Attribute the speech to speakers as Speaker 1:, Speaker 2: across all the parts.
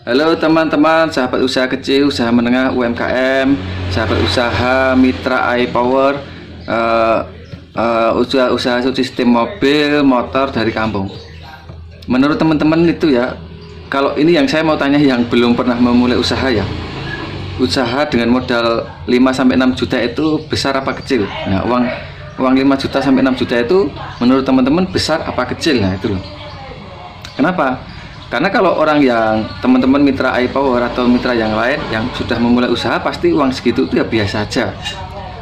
Speaker 1: Halo teman-teman, sahabat usaha kecil, usaha menengah, UMKM, sahabat usaha mitra iPower, usaha sistem mobil, motor dari kampung. Menurut teman-teman itu ya, kalau ini yang saya mau tanya yang belum pernah memulai usaha ya, usaha dengan modal 5-6 juta itu besar apa kecil? Nah, uang 5 juta sampai 6 juta itu menurut teman-teman besar apa kecil? Nah itu loh. Kenapa? Karena kalau orang yang teman-teman mitra iPower atau mitra yang lain yang sudah memulai usaha, pasti uang segitu itu ya biasa saja.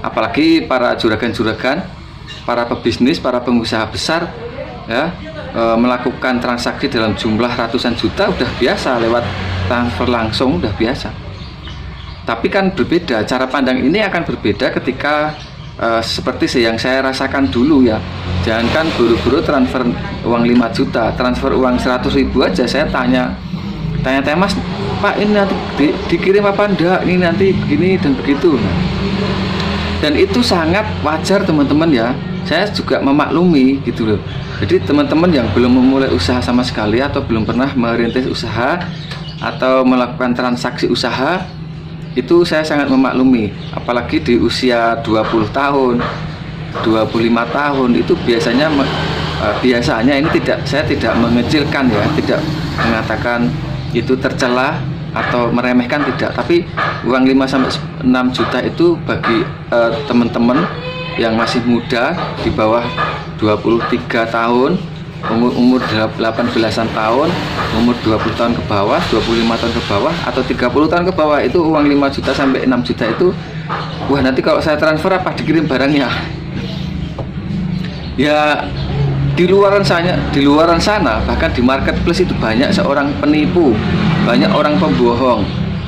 Speaker 1: Apalagi para juragan-juragan, para pebisnis, para pengusaha besar ya, melakukan transaksi dalam jumlah ratusan juta udah biasa, lewat transfer langsung udah biasa. Tapi kan berbeda, cara pandang ini akan berbeda ketika seperti yang saya rasakan dulu ya. Jangankan buru-buru transfer uang 5 juta, transfer uang 100.000 aja saya tanya Mas, Pak ini nanti dikirim apa enggak, ini nanti begini dan begitu. Dan itu sangat wajar teman-teman ya, saya juga memaklumi gitu loh. Jadi teman-teman yang belum memulai usaha sama sekali atau belum pernah merintis usaha atau melakukan transaksi usaha, itu saya sangat memaklumi. Apalagi di usia 20 tahun 25 tahun itu biasanya ini saya tidak mengecilkan ya, tidak mengatakan itu tercela atau meremehkan, tidak, tapi uang 5-6 juta itu bagi teman-teman yang masih muda di bawah 23 tahun, umur 18-an tahun, umur 20 tahun ke bawah, 25 tahun ke bawah, atau 30 tahun ke bawah, itu uang 5 juta sampai 6 juta itu, wah nanti kalau saya transfer apa dikirim barangnya? Ya di luaran sana bahkan di marketplace itu banyak seorang penipu, banyak orang pembohong,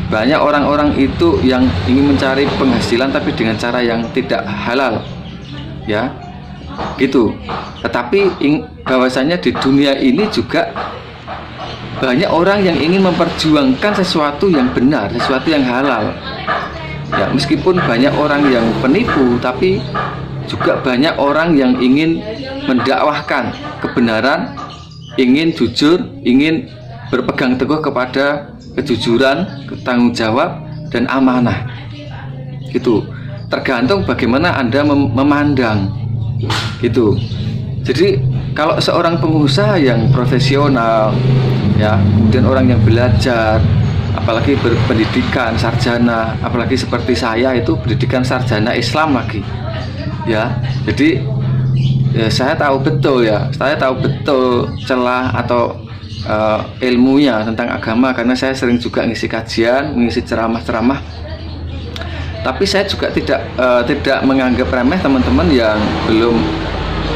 Speaker 1: banyak orang-orang itu yang ingin mencari penghasilan tapi dengan cara yang tidak halal ya gitu. Tetapi bahwasanya di dunia ini juga banyak orang yang ingin memperjuangkan sesuatu yang benar, sesuatu yang halal ya. Meskipun banyak orang yang penipu, tapi juga banyak orang yang ingin mendakwahkan kebenaran, ingin jujur, ingin berpegang teguh kepada kejujuran, tanggung jawab, dan amanah. Gitu. Tergantung bagaimana Anda memandang. Gitu. Jadi kalau seorang pengusaha yang profesional, ya, kemudian orang yang belajar, apalagi berpendidikan sarjana, apalagi seperti saya itu pendidikan sarjana Islam lagi. Ya, jadi ya, saya tahu betul celah atau ilmunya tentang agama, karena saya sering juga ngisi kajian, mengisi ceramah-ceramah. Tapi saya juga tidak menganggap remeh teman-teman yang belum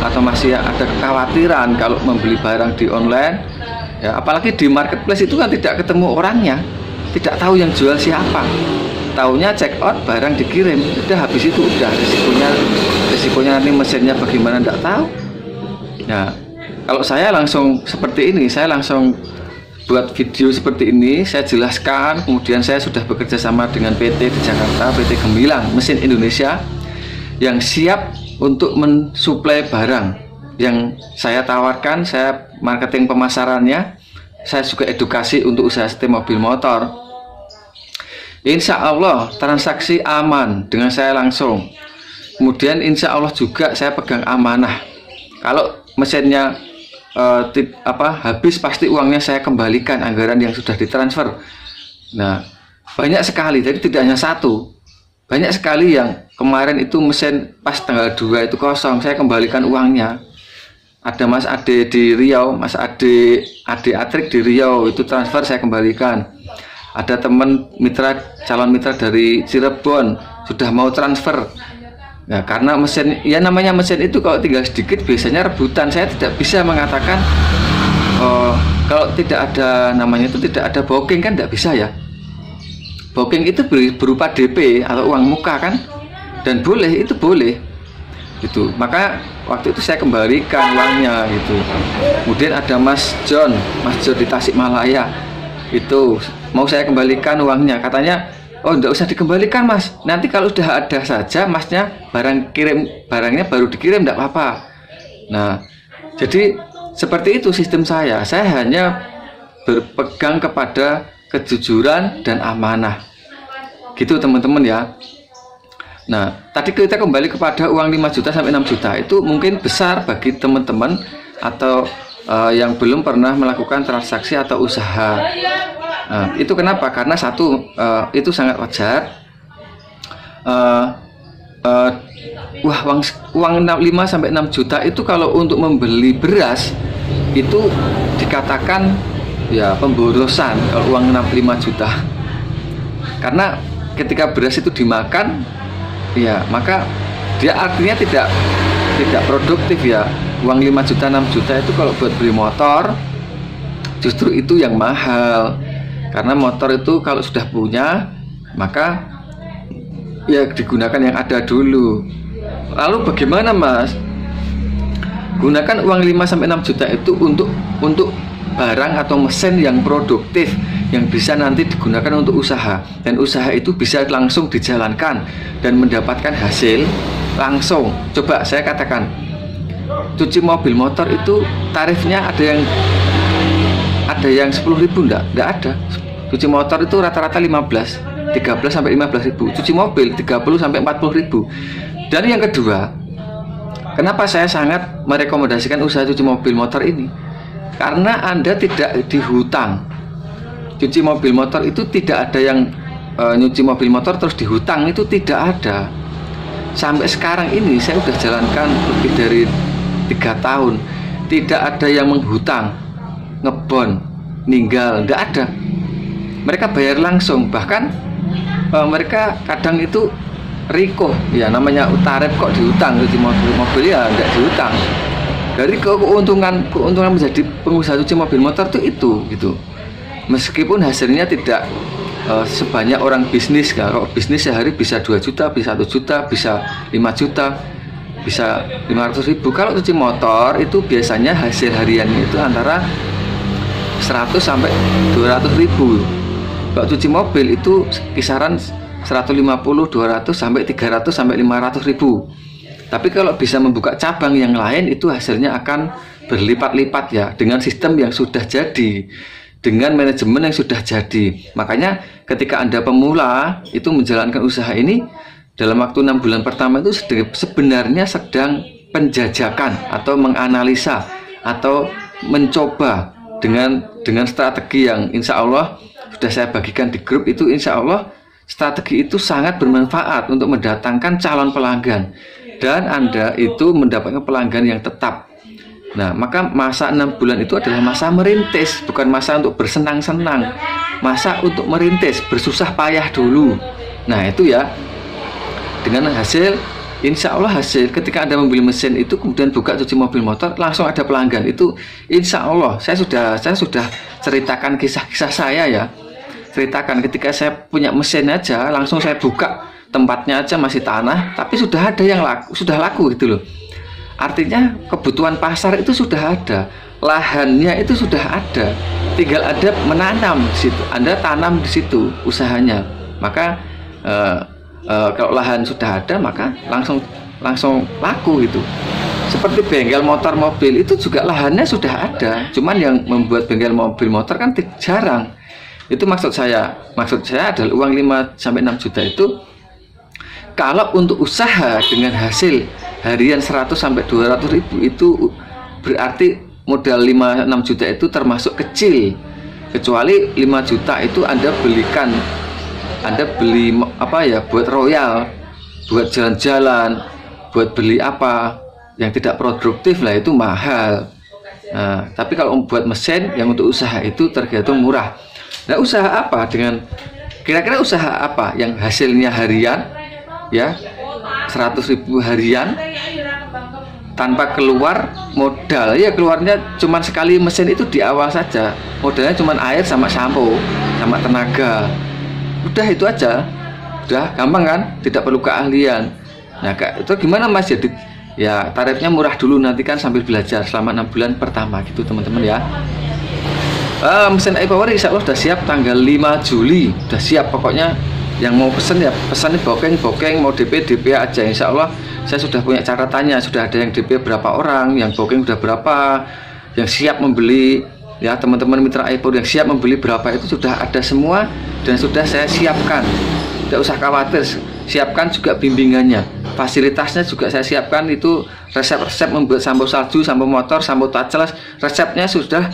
Speaker 1: atau masih ada kekhawatiran kalau membeli barang di online ya, apalagi di marketplace itu kan tidak ketemu orangnya, tidak tahu yang jual siapa. Taunya check out, barang dikirim, udah, habis itu udah, risikonya nanti mesinnya bagaimana enggak tahu. Nah, kalau saya langsung seperti ini, saya langsung buat video seperti ini, saya jelaskan, kemudian saya sudah bekerja sama dengan PT di Jakarta, PT Gemilang Mesin Indonesia, yang siap untuk mensuplai barang yang saya tawarkan. Saya marketing pemasarannya, saya juga edukasi untuk usaha sistem mobil motor. Insya Allah transaksi aman dengan saya langsung. Kemudian insya Allah juga saya pegang amanah. Kalau mesinnya habis, pasti uangnya saya kembalikan, anggaran yang sudah ditransfer. Nah, banyak sekali, jadi tidak hanya satu, banyak sekali yang kemarin itu mesin pas tanggal 2 itu kosong, saya kembalikan uangnya. Ada Mas Ade di Riau, Mas Ade Atrik di Riau, itu transfer saya kembalikan. Ada teman calon mitra dari Cirebon sudah mau transfer. Nah, karena mesin, ya namanya mesin itu kalau tinggal sedikit biasanya rebutan. Saya tidak bisa mengatakan kalau tidak ada namanya itu tidak ada booking, kan tidak bisa ya. Booking itu berupa DP atau uang muka kan, dan boleh, itu boleh gitu. Maka waktu itu saya kembalikan uangnya gitu. Kemudian ada Mas John di Tasikmalaya, itu mau saya kembalikan uangnya, katanya oh enggak usah dikembalikan Mas, nanti kalau udah ada saja Masnya barangnya baru dikirim, enggak apa-apa. Nah, jadi seperti itu sistem saya hanya berpegang kepada kejujuran, dan amanah. Gitu teman-teman ya. Nah, tadi kita kembali kepada uang 5 juta sampai 6 juta. Itu mungkin besar bagi teman-teman atau yang belum pernah melakukan transaksi atau usaha. Itu kenapa? Karena satu, itu sangat wajar. Uang 5 sampai 6 juta itu kalau untuk membeli beras itu dikatakan ya pemborosan kalau uang 5 juta. Karena ketika beras itu dimakan, ya maka dia artinya tidak produktif ya. Uang 5 juta 6 juta itu kalau buat beli motor justru itu yang mahal. Karena motor itu kalau sudah punya maka ya digunakan yang ada dulu. Lalu bagaimana Mas? Gunakan uang 5 sampai 6 juta itu untuk barang atau mesin yang produktif, yang bisa nanti digunakan untuk usaha, dan usaha itu bisa langsung dijalankan dan mendapatkan hasil langsung. Coba saya katakan, cuci mobil motor itu tarifnya ada yang 10.000 enggak ada. Cuci motor itu rata-rata 13 sampai 15.000. Cuci mobil 30 sampai 40.000. Dan yang kedua, kenapa saya sangat merekomendasikan usaha cuci mobil motor ini? Karena Anda tidak dihutang. Cuci mobil motor itu tidak ada yang nyuci mobil motor terus dihutang, itu tidak ada. Sampai sekarang ini saya sudah jalankan lebih dari 3 tahun, tidak ada yang menghutang, ngebon, ninggal, tidak ada. Mereka bayar langsung, bahkan mereka kadang itu riko, ya namanya tarif kok dihutang, cuci mobil ya tidak dihutang. Dari keuntungan menjadi pengusaha cuci mobil motor itu gitu. Meskipun hasilnya tidak sebanyak orang bisnis. Kalau bisnis sehari bisa 2 juta, bisa 1 juta, bisa 5 juta, bisa 500.000. Kalau cuci motor itu biasanya hasil hariannya itu antara 100 sampai 200.000. Kalau cuci mobil itu kisaran 150, 200 sampai 300 sampai 500.000. Tapi kalau bisa membuka cabang yang lain itu hasilnya akan berlipat-lipat ya, dengan sistem yang sudah jadi, dengan manajemen yang sudah jadi. Makanya ketika Anda pemula itu menjalankan usaha ini dalam waktu 6 bulan pertama itu sebenarnya sedang penjajakan atau menganalisa atau mencoba dengan strategi yang insya Allah sudah saya bagikan di grup itu. Insya Allah strategi itu sangat bermanfaat untuk mendatangkan calon pelanggan, dan Anda itu mendapatkan pelanggan yang tetap. Nah, maka masa 6 bulan itu adalah masa merintis, bukan masa untuk bersenang-senang, masa untuk merintis, bersusah payah dulu. Nah itu ya, dengan hasil, insya Allah hasil ketika Anda membeli mesin itu kemudian buka cuci mobil motor langsung ada pelanggan itu, insya Allah. Saya sudah ceritakan kisah-kisah saya ya, ceritakan ketika saya punya mesin aja langsung saya buka, tempatnya aja masih tanah tapi sudah ada yang laku gitu loh. Artinya kebutuhan pasar itu sudah ada, lahannya itu sudah ada, tinggal ada menanam di situ, Anda tanam di situ usahanya. Maka kalau lahan sudah ada maka langsung laku gitu. Seperti bengkel motor mobil itu juga lahannya sudah ada, cuman yang membuat bengkel mobil motor kan jarang. Itu maksud saya adalah uang 5 sampai 6 juta itu kalau untuk usaha dengan hasil harian 100 sampai 200.000 itu berarti modal 5-6 juta itu termasuk kecil. Kecuali 5 juta itu Anda beli apa ya, buat royal, buat jalan-jalan, buat beli apa yang tidak produktif lah, itu mahal. Nah, tapi kalau buat mesin yang untuk usaha itu tergantung murah. Nah, usaha apa dengan kira-kira usaha apa yang hasilnya harian ya 100.000 harian tanpa keluar modal? Ya keluarnya cuma sekali mesin itu di awal saja, modalnya cuma air sama sampo sama tenaga, udah itu aja, udah gampang kan, tidak perlu keahlian. Nah itu gimana Mas? Jadi ya tarifnya murah dulu, nanti kan sambil belajar selama 6 bulan pertama gitu teman-teman ya. Mesin iPower insya Allah sudah siap tanggal 5 Juli, sudah siap. Pokoknya yang mau pesen ya pesan booking, mau DP aja. Insya Allah saya sudah punya catatannya, sudah ada yang DP berapa orang, yang booking sudah berapa, yang siap membeli. ya teman-teman mitra iPod yang siap membeli berapa itu sudah ada semua dan sudah saya siapkan. Tidak usah khawatir, siapkan juga bimbingannya, fasilitasnya juga saya siapkan, itu resep-resep membuat sampo salju, sampo motor, sampo touchless, resepnya sudah,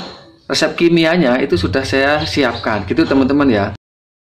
Speaker 1: resep kimianya itu sudah saya siapkan gitu teman-teman ya.